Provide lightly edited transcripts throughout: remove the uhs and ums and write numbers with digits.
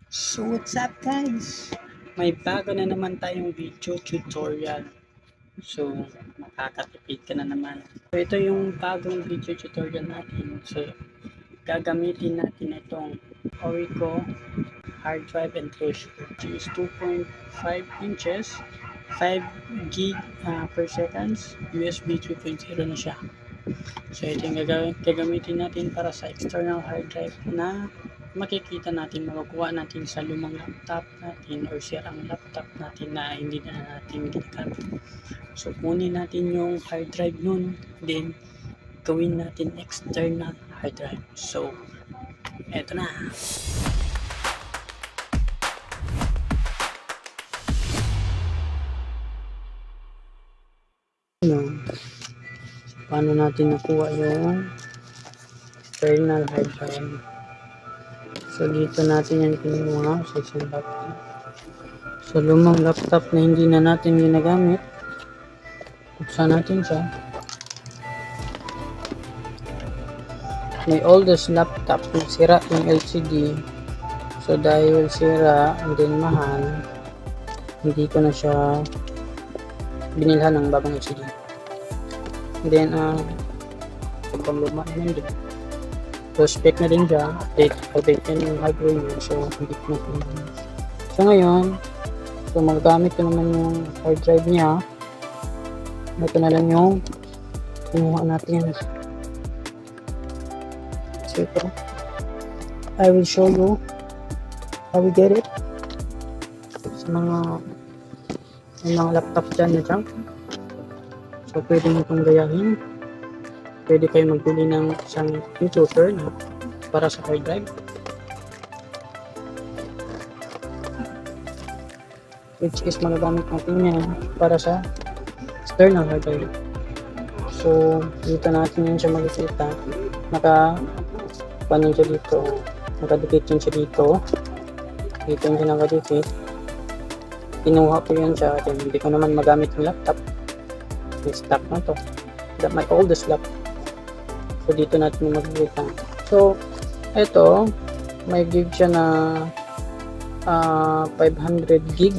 So what's up guys? May bago na naman tayong video tutorial. So makakatipid ka na naman. So ito yung bagong video tutorial natin. So gagamitin natin itong Orico hard drive enclosure, which is 2.5 inches, 5 gig per seconds, USB 3.0 na siya. So ito yung gagamitin natin para sa external hard drive na makikita natin, makukuha natin sa lumang laptop natin or sirang laptop natin na hindi na natin ginagamit. So kunin natin yung hard drive nun, then gawin natin external hard drive. So eto na. Paano natin nakuha yung external hard drive? So dito natin yan kinuha sa isang laptop. So lumang laptop na hindi na natin ginagamit, buksan natin siya. My oldest laptop, sira yung LCD. So dahil sira and then mahal, hindi ko na siya binilhan ng bagong LCD. And then sobrang luma naman din. So spec na din siya, update yan yung hardware niya, so hindi ko na pinag. So ngayon, so magagamit ko naman yung hard drive niya. Ito na lang yung kinuha natin. So ito, I will show you how we get it. Sa mga laptop dyan na junk. So pwede nyo itong gayahin. Pwede kayo magbili ng isang computer na para sa hard drive, which is magagamit natin yan para sa external hard drive. So dito natin yan siya makikita, paano siya dito, nakadikit yun siya dito yung siya nakadikit. Kinuha ko yan siya, hindi ko naman magamit yung laptop, yung stock na to, my oldest laptop. So dito natin makikita. So ito, may gig siya na 500 gig.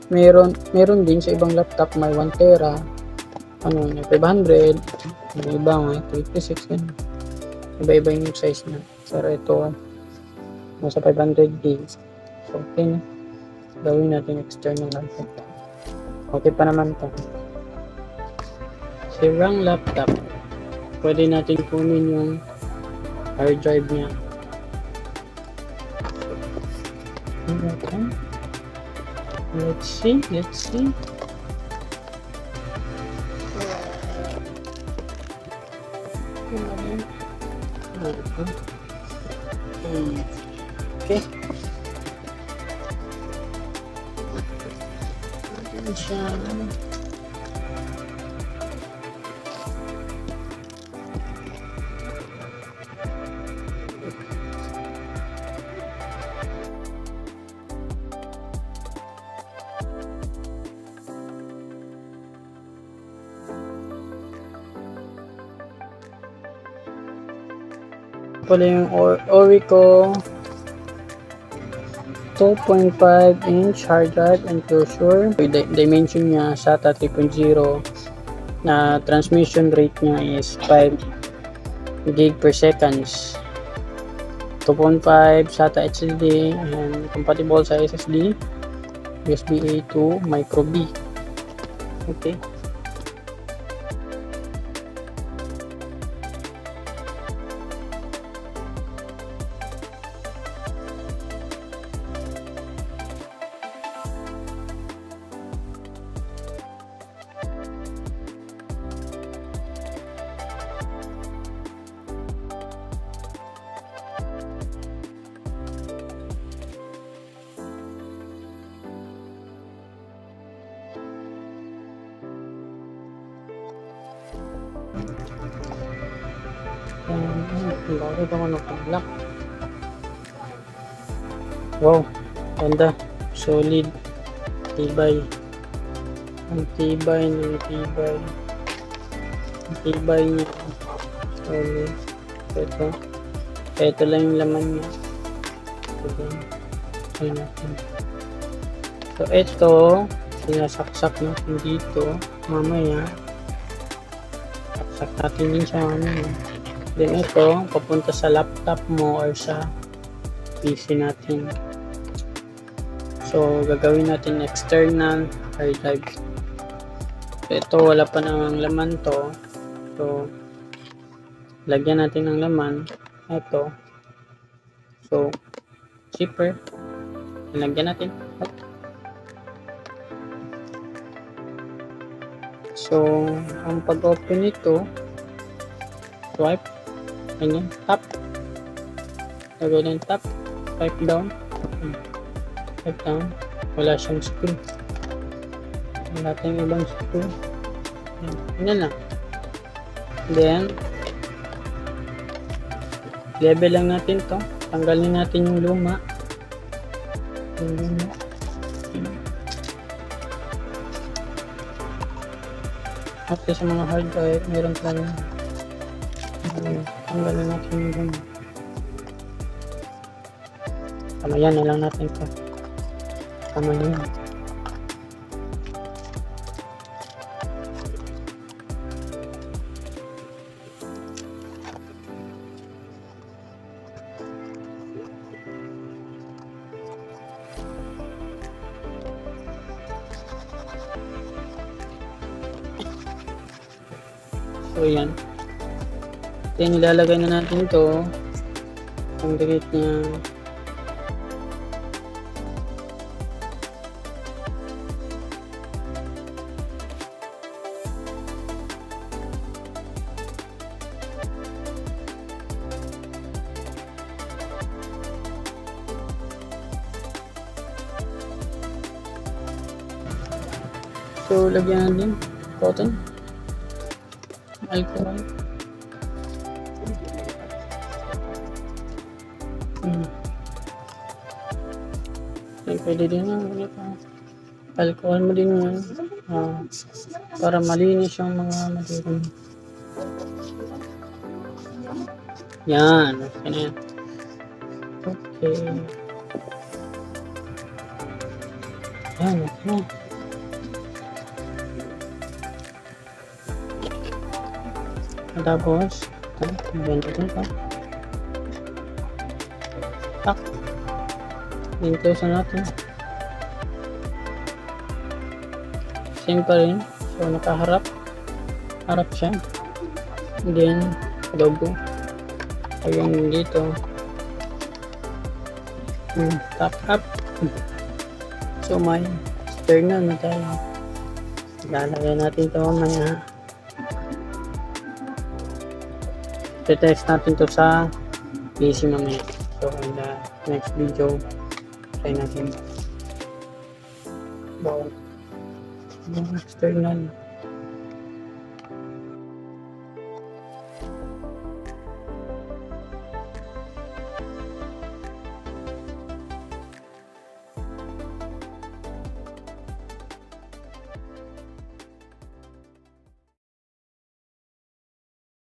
Meron din sa ibang laptop may 1 tera. 500, may iba nga 56 yan. Iba-iba yung size na. Pero ito nasa 500 gig. So okay na. Gawin natin external laptop. Okay pa naman to. Sirang laptop, pwede natin kunin yung hard drive niya. Okay. Let's see. Okay. Ayan siya. Pala yung Orico 2.5 inch hard drive enclosure. Dimension niya SATA 3.0 na transmission rate niya is 5 gig per seconds. 2.5 SATA HDD and compatible sa SSD, USB A to micro B. Okay. Bakit ako naka-block? Wow, ganda, solid, tibay, ang tibay niya, solid. Ito lang yung laman niya. Try natin. So, ito, sinasaksak natin dito. Mamaya, saksak natin din siya. Then, ito, papunta sa laptop mo or sa PC natin. So, gagawin natin external hard drive. So, ito, wala pa namang laman to. So, lagyan natin ng laman. Ito. So, zipper. Lagyan natin. So, ang pag-open nito, swipe. Ganyan. Tap. Lagyan ng tap. Swipe down. Swipe down. Wala siyang screw. Wala tayong ibang screw. Yan lang. Then, level lang natin to. Tanggalin natin yung luma. After sa mga hard drive, meron tayo. Tanggalin natin yung luma. Kamayan na lang natin to. Kamayan. So, yan. Then, ilalagay na natin ito. Ang dikit niya. So, lagyan natin cotton. Alcohol. Pwede din yan. Alcohol mo din yan. Para malinis yung mga material. Yan. Okay na yan. Okay. Yan. Okay. Tapos, ganito din pa. Tak. Dito sa natin. Same pa rin. So, nakaharap. Harap siya. Then, logo. Ayun dito. Top up. So, may external na tayo. Lalagay natin ito mamaya. Test natin to sa PC mamaya. So, in the next video, try natin. External.